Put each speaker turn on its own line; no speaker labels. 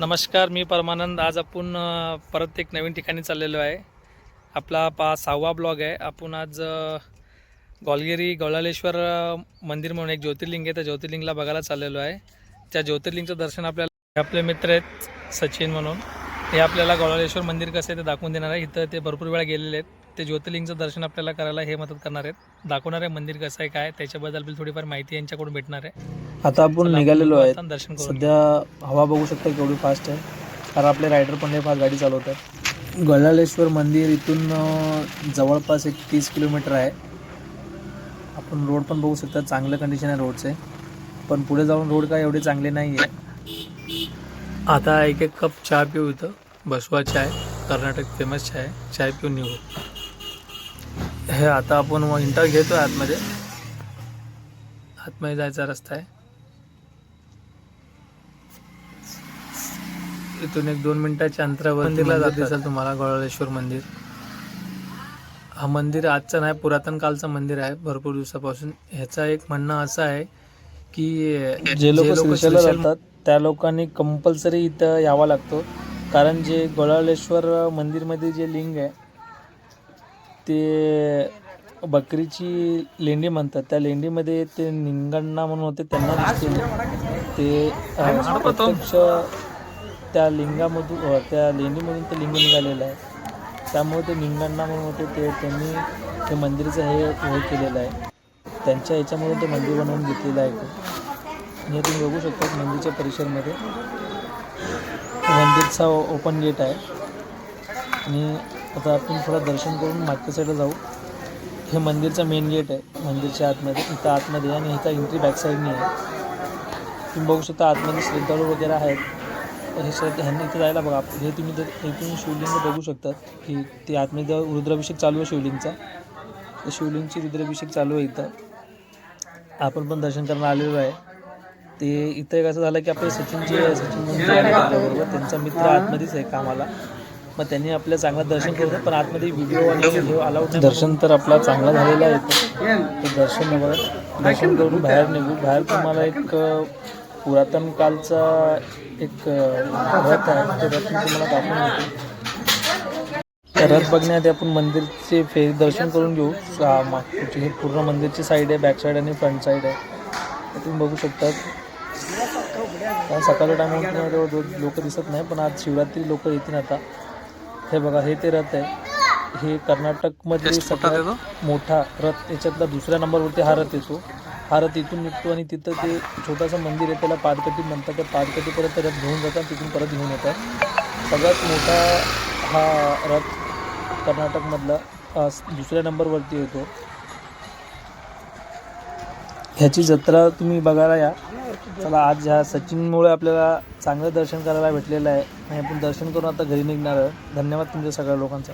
नमस्कार, मी परमानंद. आज आपण परत एक नवीन ठिकाणी चाललेलो आहे. आपला 6वा ब्लॉग आहे. आपण आज गोलगिरी गवळालेश्वर मंदिर म्हणून एक ज्योतिर्लिंग आहे, त्या ज्योतिर्लिंगला बघायला चाललेलो आहे. त्या ज्योतिर्लिंगचं दर्शन आपल्याला आपले मित्र आहेत सचिन म्हणून, हे आपल्याला गवळालेश्वर मंदिर कसं आहे ते दाखवून देणार आहे. इथं ते भरपूर वेळा गेलेले आहेत. ते ज्योतिर्लिंगचं दर्शन आपल्याला करायला हे मदत करणार आहेत, दाखवणार आहे मंदिर कसं आहे काय त्याच्याबद्दल आपल्याला थोडीफार माहिती यांच्याकडून भेटणार आहे.
आता आपण निघालेलो आहे.
दर्शन करून
सध्या हवा बघू शकता केवढी फास्ट आहे, कारण आपले रायडर पण लय फास्ट गाडी चालवतात. गवळालेश्वर मंदिर इथून जवळपास एक 30 किलोमीटर आहे. आपण रोड पण बघू शकता, चांगलं कंडिशन आहे रोडचे, पण पुढे जाऊन रोड काय एवढे चांगले नाही आहे.
आता एक कप चहा पिऊ. इथं बसवा चाय, कर्नाटक फेमस चाय पिऊन निघू. हे आता आपण इंटर घेतो आतमध्ये जायचा रस्ता आहे. इथून 1-2 मिनिटाच्या अंतरावर मंदिरला दिसेल तुम्हाला गवळालेश्वर मंदिर. हा मंदिर आजचं नाही, पुरातन कालचं मंदिर आहे, भरपूर दिवसापासून. ह्याचा एक म्हणणं असं आहे की
जे लोक श्रीशैलला जातात त्या लोकांनी कंपल्सरी इथं यावं लागतो, कारण जे गवळालेश्वर मंदिरमध्ये जे लिंग आहे ते बकरीची लेंडी म्हणतात. त्या लेंडीमध्ये ते निंगण्णा म्हणून होते, त्यांना दिसते ते प्रत्यक्ष त्या लिंगामधून त्या लेंडीमधून ते लिंग निघालेलं आहे. त्यामुळे ते निंगण्णा म्हणून होते, ते त्यांनी ते मंदिराचं हे केलेलं आहे. त्यांच्या ह्याच्यामधून ते मंदिर बनवून घेतलेलं आहे. हे तुम्ही बघू शकता मंदिरच्या परिसरमध्ये मंदिरचा ओपन गेट आहे. आणि आता आपण थोडं दर्शन करून मागच्या साईडला जाऊ. हे मंदिरचं मेन गेट आहे मंदिरच्या आतमध्ये, इथं आतमध्ये, आणि इथं एंट्री बॅक साईडनी आहे. तुम्ही बघू शकता आतमध्ये श्रद्धाळू वगैरे आहेत. हे ह्यांनी इथं जायला बघा. हे तुम्ही जर इथून शिवलिंग बघू शकतात की ते आतमध्ये रुद्राभिषेक चालू आहे शिवलिंगचा. तर शिवलिंगची रुद्राभिषेक चालू आहे इथं. आपण पण दर्शन करायला आलेलो आहे. ते इथं एक असं झालं की आपले सचिन बरोबर त्यांचा मित्र आतमध्येच आहे कामाला, मग त्यांनी आपलं चांगलं दर्शन करून, पण आतमध्ये व्हिडिओ आणि व्हिडिओ अलाउड. दर्शन तर आपला चांगला झालेला आहे. तर दर्शन करून बाहेर निघू. बाहेर तुम्हाला एक पुरातन कालचा एक रथ आहे, ते रथ मी तुम्हाला दाखवून देतो. त्या रथ बघण्याआधी आपण मंदिरचे दर्शन करून घेऊ. मागची हे पूर्ण मंदिरची साईड आहे, बॅक साईड आणि फ्रंट साईड आहे. हे तुम्ही बघू शकतात. सकाळच्या टायमामध्ये लोक दिसत नाही, पण आज शिवरात्री लोक येतील. आता हे बघा, हे ते रथ आहे. हे कर्नाटकमध्ये सगळ्यात मोठा रथ, याच्यातला 2ऱ्या नंबरवरती हा रथ येतो. हा रथ इथून निघतो आणि तिथं ते छोटंसं मंदिर आहे, त्याला पादकटी म्हणतात. त्या पादकटीपर्यंत रथ घेऊन जातात, तिथून परत घेऊन येतात. सगळ्यात मोठा हा रथ कर्नाटकमधला 2ऱ्या नंबरवरती येतो. ह्याची जत्रा तुम्ही बघायला या. चला, आज ह्या सचिनमुळे आपल्याला चांगलं दर्शन करायला भेटलेलं आहे आणि आपण दर्शन करून आता घरी निघणार आहे. धन्यवाद तुमच्या सगळ्या लोकांचा.